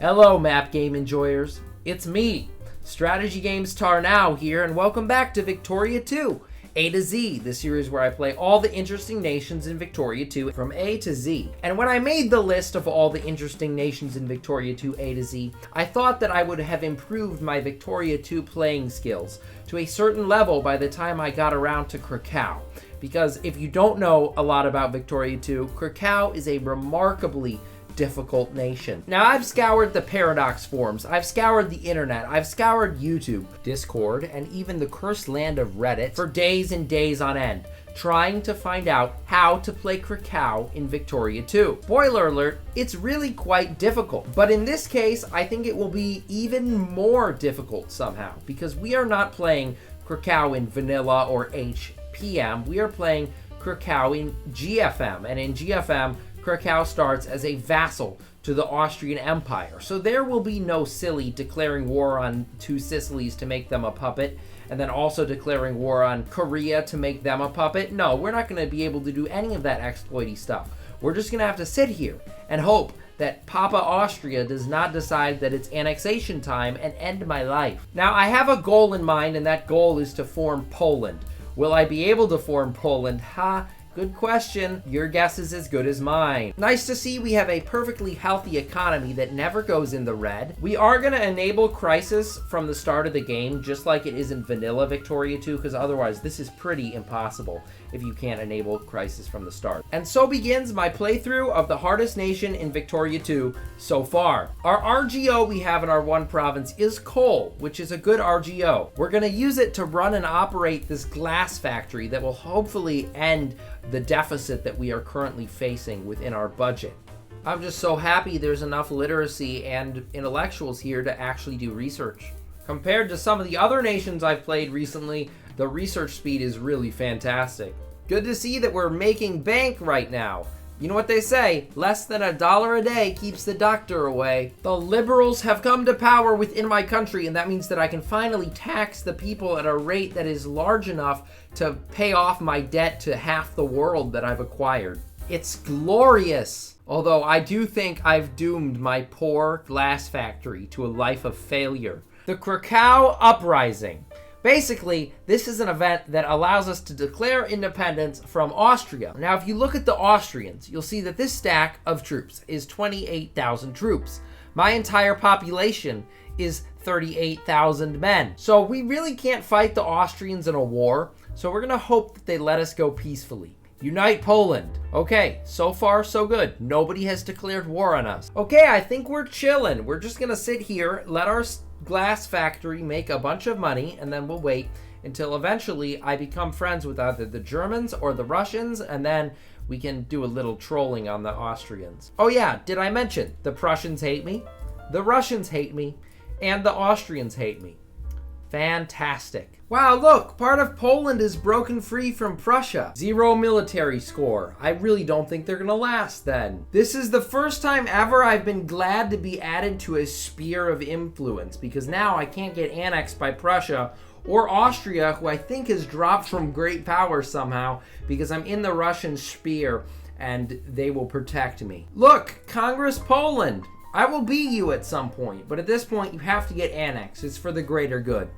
Hello, map game enjoyers. It's me, Strategy Games Tarnow here, and welcome back to Victoria 2, A to Z, the series where I play all the interesting nations in Victoria 2 from A to Z. And when I made the list of all the interesting nations in Victoria 2 A to Z, I thought that I would have improved my Victoria 2 playing skills to a certain level by the time I got around to Krakow. Because if you don't know a lot about Victoria 2, Krakow is a remarkably difficult nation. Now, I've scoured the Paradox forums, I've scoured the internet, I've scoured YouTube, Discord, and even the cursed land of Reddit for days and days on end, trying to find out how to play Krakow in Victoria 2. Spoiler alert, it's really quite difficult. But in this case, I think it will be even more difficult somehow, because we are not playing Krakow in vanilla or HPM, we are playing Krakow in GFM, and in GFM, Krakow starts as a vassal to the Austrian Empire. So there will be no silly declaring war on two Sicilies to make them a puppet, and then also declaring war on Korea to make them a puppet. No, we're not going to be able to do any of that exploity stuff. We're just going to have to sit here and hope that Papa Austria does not decide that it's annexation time and end my life. Now, I have a goal in mind, and that goal is to form Poland. Will I be able to form Poland? Good question. Your guess is as good as mine. Nice to see we have a perfectly healthy economy that never goes in the red. We are going to enable crisis from the start of the game, just like it is in vanilla Victoria 2, because otherwise this is pretty impossible if you can't enable crisis from the start. And so begins my playthrough of the hardest nation in Victoria 2 so far. Our RGO we have in our one province is coal, which is a good RGO. We're going to use it to run and operate this glass factory that will hopefully end the deficit that we are currently facing within our budget. I'm just so happy there's enough literacy and intellectuals here to actually do research. Compared to some of the other nations I've played recently, the research speed is really fantastic. Good to see that we're making bank right now. You know what they say, less than $1 a day keeps the doctor away. The liberals have come to power within my country, and that means that I can finally tax the people at a rate that is large enough to pay off my debt to half the world that I've acquired. It's glorious! Although I do think I've doomed my poor glass factory to a life of failure. The Krakow Uprising. Basically, this is an event that allows us to declare independence from Austria. Now, if you look at the Austrians, you'll see that this stack of troops is 28,000 troops. My entire population is 38,000 men. So we really can't fight the Austrians in a war, so we're gonna hope that they let us go peacefully. Unite Poland. Okay, so far so good. Nobody has declared war on us. Okay, I think we're chilling. We're just gonna sit here, let our glass factory make a bunch of money, and then we'll wait until eventually I become friends with either the Germans or the Russians, and then we can do a little trolling on the Austrians. Oh yeah, did I mention the Prussians hate me, the Russians hate me, and the Austrians hate me? Fantastic. Wow, look, part of Poland is broken free from Prussia. 0 military score. I really don't think they're gonna last then. This is the first time ever I've been glad to be added to a sphere of influence, because now I can't get annexed by Prussia or Austria, who I think has dropped from great power somehow, because I'm in the Russian sphere and they will protect me. Look, Congress Poland. I will be you at some point, but at this point you have to get annexed. It's for the greater good.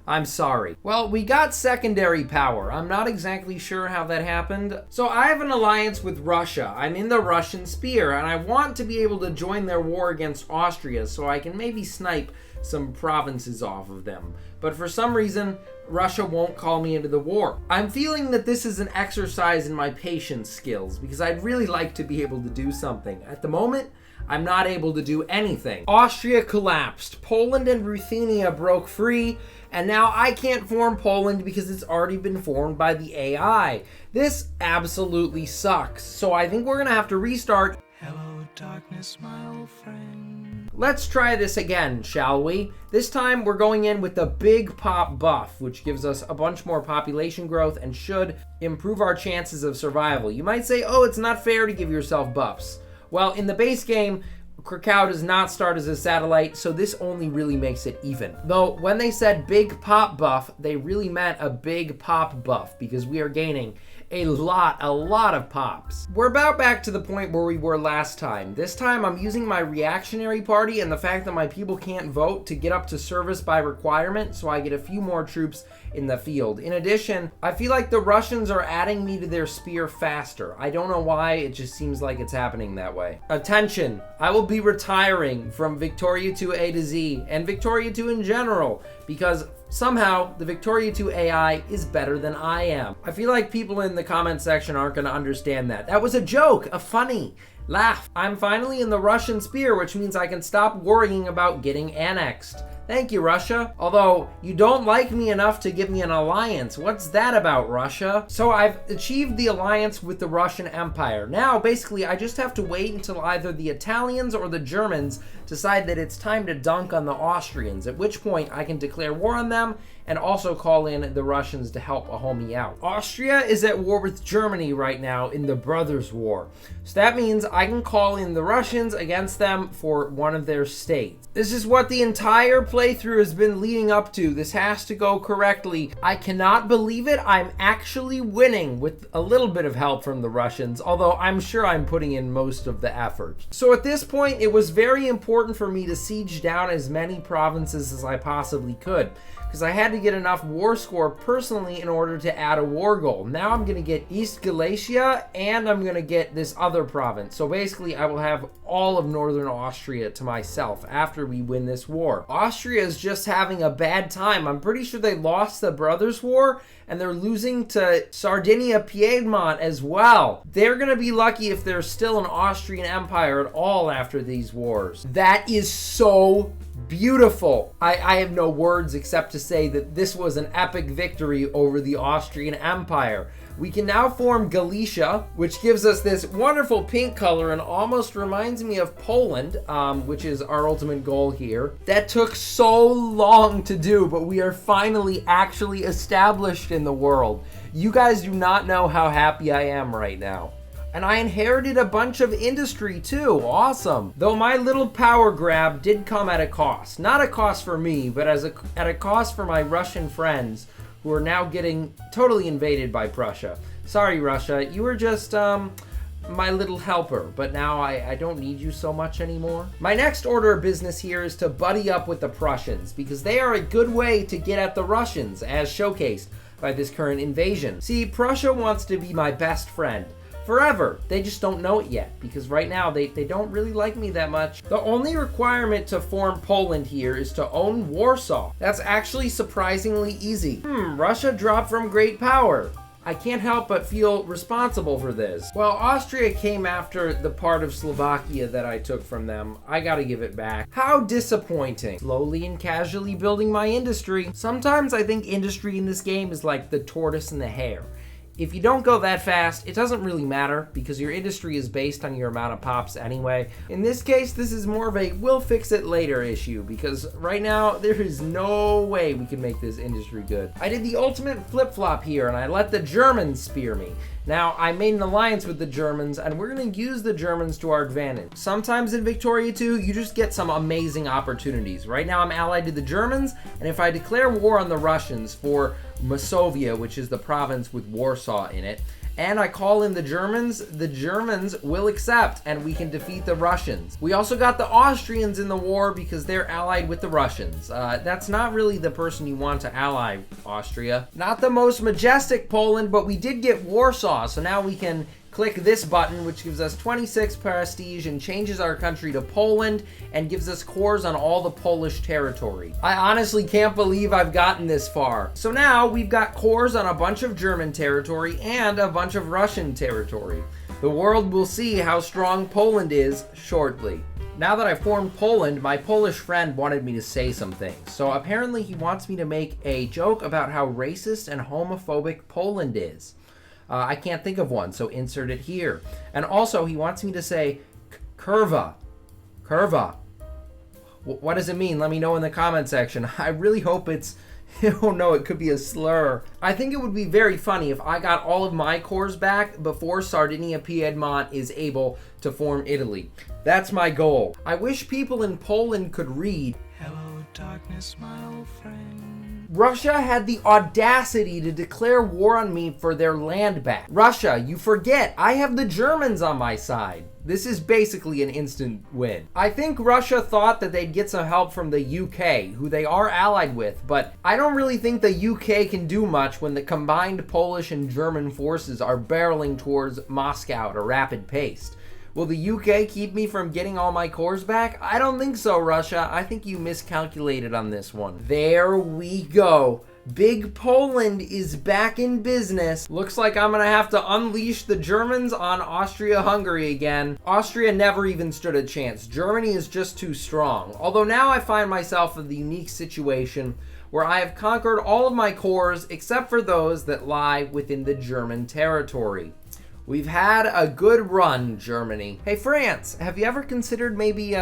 I'm sorry. Well, we got secondary power. I'm not exactly sure how that happened. So I have an alliance with Russia. I'm in the Russian sphere, and I want to be able to join their war against Austria so I can maybe snipe some provinces off of them. But for some reason, Russia won't call me into the war. I'm feeling that this is an exercise in my patience skills, because I'd really like to be able to do something. At the moment, I'm not able to do anything. Austria collapsed. Poland and Ruthenia broke free, and now I can't form Poland because it's already been formed by the AI. This absolutely sucks. So I think we're gonna have to restart. Hello, darkness, my old friend. Let's try this again, shall we? This time we're going in with the big pop buff, which gives us a bunch more population growth and should improve our chances of survival. You might say, oh, it's not fair to give yourself buffs. Well, in the base game, Krakow does not start as a satellite, so this only really makes it even. Though, when they said big pop buff, they really meant a big pop buff, because we are gaining A lot of pops. We're about back to the point where we were last time. This time I'm using my reactionary party and the fact that my people can't vote to get up to service by requirement, so I get a few more troops in the field. In addition, I feel like the Russians are adding me to their spear faster. I don't know why, it just seems like it's happening that way. Attention, I will be retiring from Victoria 2 A to Z and Victoria 2 in general because somehow the Victoria 2 AI is better than I am. I feel like people in the comment section aren't going to understand that. That was a joke, a funny laugh. I'm finally in the Russian spear, which means I can stop worrying about getting annexed. Thank you, Russia. Although, you don't like me enough to give me an alliance. What's that about, Russia? So I've achieved the alliance with the Russian Empire. Now, basically, I just have to wait until either the Italians or the Germans decide that it's time to dunk on the Austrians, at which point I can declare war on them and also call in the Russians to help a homie out. Austria is at war with Germany right now in the Brothers' War. So that means I can call in the Russians against them for one of their states. This is what the entire playthrough has been leading up to. This has to go correctly. I cannot believe it. I'm actually winning with a little bit of help from the Russians, although I'm sure I'm putting in most of the effort. So at this point, it was very important for me to siege down as many provinces as I possibly could, because I had to get enough war score personally in order to add a war goal. Now I'm going to get East Galicia and I'm going to get this other province. So basically I will have all of northern Austria to myself after we win this war. Austria is just having a bad time. I'm pretty sure they lost the Brothers' War and they're losing to Sardinia-Piedmont as well. They're going to be lucky if there's still an Austrian Empire at all after these wars. That is so beautiful. I have no words except to say that this was an epic victory over the Austrian Empire. We can now form Galicia, which gives us this wonderful pink color and almost reminds me of Poland, which is our ultimate goal here. That took so long to do, but we are finally actually established in the world. You guys do not know how happy I am right now. And I inherited a bunch of industry too, awesome. Though my little power grab did come at a cost. Not a cost for me, but at a cost for my Russian friends who are now getting totally invaded by Prussia. Sorry, Russia, you were just, my little helper, but now I don't need you so much anymore. My next order of business here is to buddy up with the Prussians, because they are a good way to get at the Russians, as showcased by this current invasion. See, Prussia wants to be my best friend. Forever. They just don't know it yet, because right now they don't really like me that much. The only requirement to form Poland here is to own Warsaw. That's actually surprisingly easy. Russia dropped from great power. I can't help but feel responsible for this. Well, Austria came after the part of Slovakia that I took from them. I gotta give it back. How disappointing. Slowly and casually building my industry. Sometimes I think industry in this game is like the tortoise and the hare. If you don't go that fast, it doesn't really matter because your industry is based on your amount of pops anyway. In this case, this is more of a we'll fix it later issue because right now there is no way we can make this industry good. I did the ultimate flip-flop here and I let the Germans spear me. Now, I made an alliance with the Germans, and we're going to use the Germans to our advantage. Sometimes in Victoria 2, you just get some amazing opportunities. Right now, I'm allied to the Germans, and if I declare war on the Russians for Masovia, which is the province with Warsaw in it, and I call in the Germans will accept, and we can defeat the Russians. We also got the Austrians in the war because they're allied with the Russians. That's not really the person you want to ally, Austria. Not the most majestic Poland, but we did get Warsaw, so now we can click this button, which gives us 26 prestige and changes our country to Poland and gives us cores on all the Polish territory. I honestly can't believe I've gotten this far. So now we've got cores on a bunch of German territory and a bunch of Russian territory. The world will see how strong Poland is shortly. Now that I've formed Poland, my Polish friend wanted me to say some things. So apparently he wants me to make a joke about how racist and homophobic Poland is. I can't think of one, so insert it here. And also, he wants me to say curva. Curva. What does it mean? Let me know in the comment section. I really hope it's... Oh no, it could be a slur. I think it would be very funny if I got all of my cores back before Sardinia-Piedmont is able to form Italy. That's my goal. I wish people in Poland could read. Hello, darkness, my old friend. Russia had the audacity to declare war on me for their land back. Russia, you forget, I have the Germans on my side. This is basically an instant win. I think Russia thought that they'd get some help from the UK, who they are allied with, but I don't really think the UK can do much when the combined Polish and German forces are barreling towards Moscow at a rapid pace. Will the UK keep me from getting all my cores back? I don't think so, Russia. I think you miscalculated on this one. There we go. Big Poland is back in business. Looks like I'm gonna have to unleash the Germans on Austria-Hungary again. Austria never even stood a chance. Germany is just too strong. Although now I find myself in the unique situation where I have conquered all of my cores except for those that lie within the German territory. We've had a good run, Germany. Hey, France, have you ever considered maybe,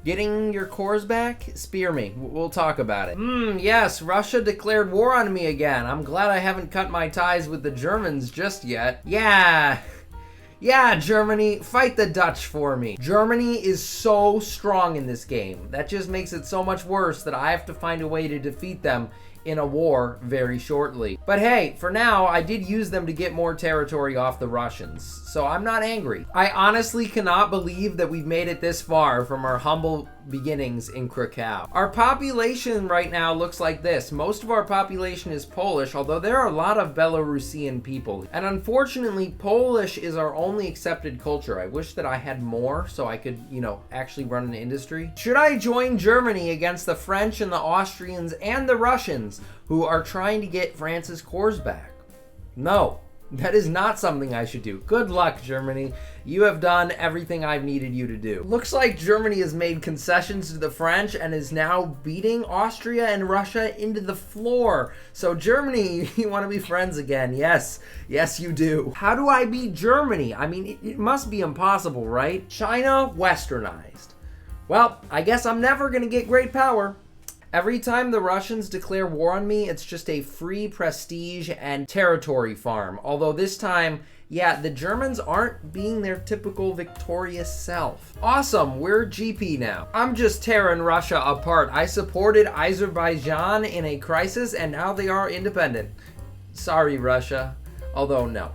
getting your cores back? Spear me. We'll talk about it. Yes, Russia declared war on me again. I'm glad I haven't cut my ties with the Germans just yet. Yeah, Germany, fight the Dutch for me. Germany is so strong in this game. That just makes it so much worse that I have to find a way to defeat them in a war very shortly. But hey, for now, I did use them to get more territory off the Russians, so I'm not angry. I honestly cannot believe that we've made it this far from our humble beginnings in Krakow. Our population right now looks like this. Most of our population is Polish, although there are a lot of Belarusian people. And unfortunately, Polish is our only accepted culture. I wish that I had more so I could, actually run an industry. Should I join Germany against the French and the Austrians and the Russians who are trying to get France's cores back? No. That is not something I should do. Good luck, Germany. You have done everything I've needed you to do. Looks like Germany has made concessions to the French and is now beating Austria and Russia into the floor. So Germany, you want to be friends again? Yes, you do. How do I beat Germany? I mean, it must be impossible, right? China westernized. Well, I guess I'm never going to get great power. Every time the Russians declare war on me, it's just a free prestige and territory farm. Although this time, the Germans aren't being their typical victorious self. Awesome, we're GP now. I'm just tearing Russia apart. I supported Azerbaijan in a crisis and now they are independent. Sorry, Russia. Although no,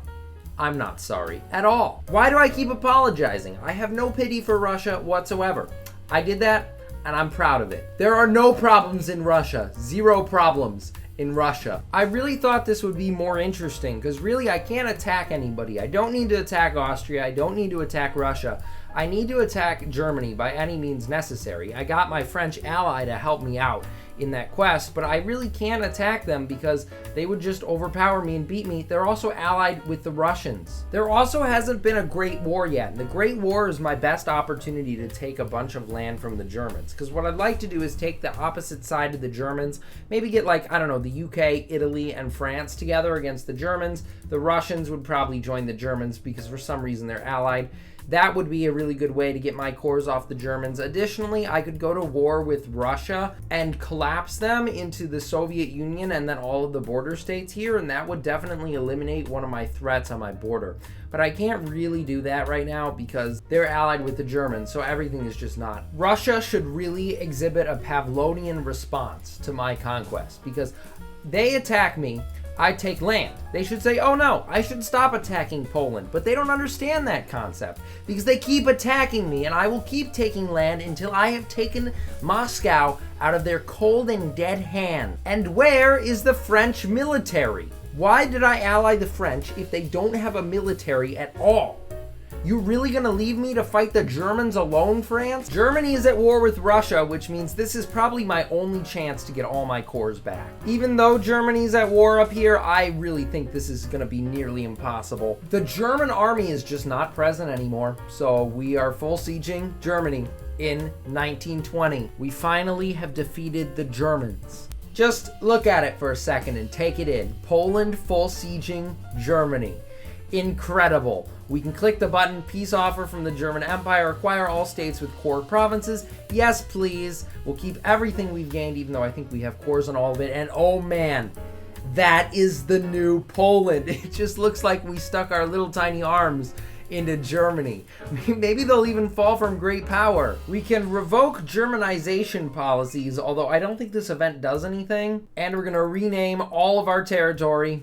I'm not sorry at all. Why do I keep apologizing? I have no pity for Russia whatsoever. I did that and I'm proud of it. There are no problems in Russia. 0 problems in Russia. I really thought this would be more interesting because really I can't attack anybody. I don't need to attack Austria. I don't need to attack Russia. I need to attack Germany by any means necessary. I got my French ally to help me out in that quest, but I really can't attack them because they would just overpower me and beat me. They're also allied with the Russians. There also hasn't been a Great War yet. The Great War is my best opportunity to take a bunch of land from the Germans, because what I'd like to do is take the opposite side of the Germans, maybe get the UK, Italy, and France together against the Germans. The Russians would probably join the Germans because for some reason they're allied. That would be a really good way to get my cores off the Germans. Additionally, I could go to war with Russia and collapse them into the Soviet Union and then all of the border states here, and that would definitely eliminate one of my threats on my border. But I can't really do that right now because they're allied with the Germans, so everything is just not. Russia should really exhibit a Pavlovian response to my conquest because they attack me, I take land. They should say, oh no, I should stop attacking Poland. But they don't understand that concept because they keep attacking me and I will keep taking land until I have taken Moscow out of their cold and dead hand. And where is the French military? Why did I ally the French if they don't have a military at all? You really gonna leave me to fight the Germans alone, France? Germany is at war with Russia, which means this is probably my only chance to get all my cores back. Even though Germany's at war up here, I really think this is gonna be nearly impossible. The German army is just not present anymore, so we are full sieging Germany in 1920. We finally have defeated the Germans. Just look at it for a second and take it in. Poland full sieging Germany. Incredible. We can click the button, peace offer from the German Empire, acquire all states with core provinces. Yes, please. We'll keep everything we've gained, even though I think we have cores on all of it. And oh man, that is the new Poland. It just looks like we stuck our little tiny arms into Germany. Maybe they'll even fall from great power. We can revoke Germanization policies, although I don't think this event does anything. And we're gonna rename all of our territory.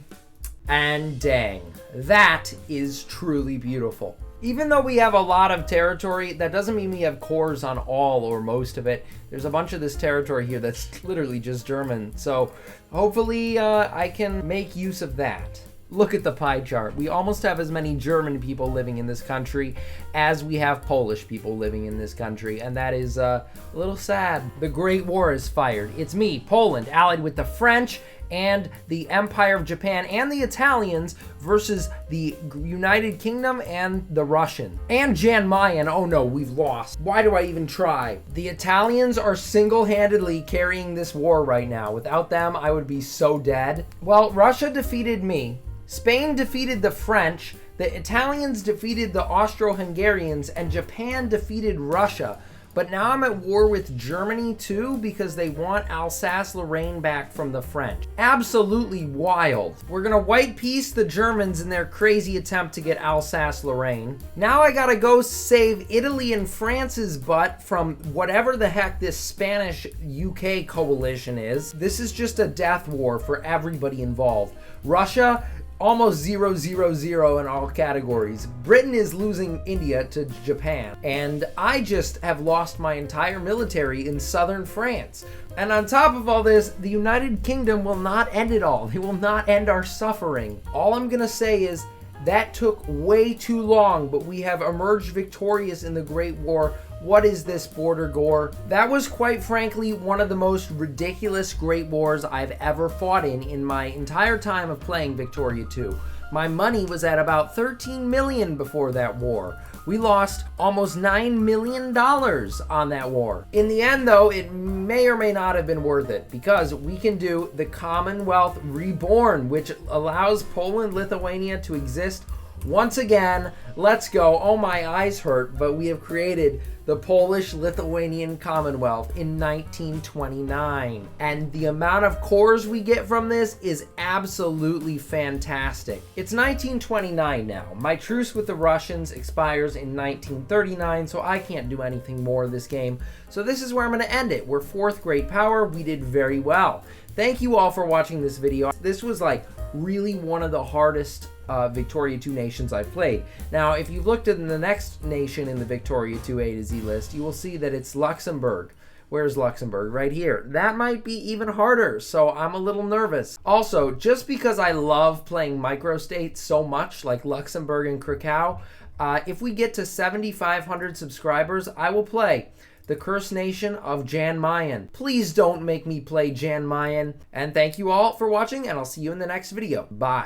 And dang, that is truly beautiful. Even though we have a lot of territory, that doesn't mean we have cores on all or most of it. There's a bunch of this territory here that's literally just German. So hopefully I can make use of that. Look at the pie chart. We almost have as many German people living in this country as we have Polish people living in this country, and that is a little sad. The Great War is fired. It's me, Poland, allied with the French and the Empire of Japan and the Italians versus the United Kingdom and the Russian. And Jan Mayen, oh no, we've lost. Why do I even try? The Italians are single-handedly carrying this war right now. Without them, I would be so dead. Well, Russia defeated me. Spain defeated the French, the Italians defeated the Austro-Hungarians, and Japan defeated Russia. But now I'm at war with Germany too because they want Alsace-Lorraine back from the French. Absolutely wild. We're gonna white peace the Germans in their crazy attempt to get Alsace-Lorraine. Now I gotta go save Italy and France's butt from whatever the heck this Spanish-UK coalition is. This is just a death war for everybody involved. Russia, almost 0-0-0 in all categories. Britain is losing India to Japan. And I just have lost my entire military in southern France. And on top of all this, the United Kingdom will not end it all. They will not end our suffering. All I'm gonna say is that took way too long, but we have emerged victorious in the Great War. What is this border gore? That was quite frankly one of the most ridiculous Great Wars I've ever fought in my entire time of playing Victoria 2. My money was at about 13 million before that war. We lost almost $9 million on that war. In the end though, it may or may not have been worth it because we can do the Commonwealth Reborn, which allows Poland-Lithuania to exist once again. Let's go. Oh, my eyes hurt, but we have created the Polish-Lithuanian Commonwealth in 1929. And the amount of cores we get from this is absolutely fantastic. It's 1929 now. My truce with the Russians expires in 1939, so I can't do anything more in this game. So this is where I'm going to end it. We're fourth great power. We did very well. Thank you all for watching this video. This was like really one of the hardest Victoria 2 nations I've played. Now, if you looked at the next nation in the Victoria 2 A to Z list, you will see that it's Luxembourg. Where's Luxembourg? Right here. That might be even harder, so I'm a little nervous. Also, just because I love playing microstates so much, like Luxembourg and Krakow, if we get to 7,500 subscribers, I will play the Cursed Nation of Jan Mayen. Please don't make me play Jan Mayen. And thank you all for watching, and I'll see you in the next video. Bye.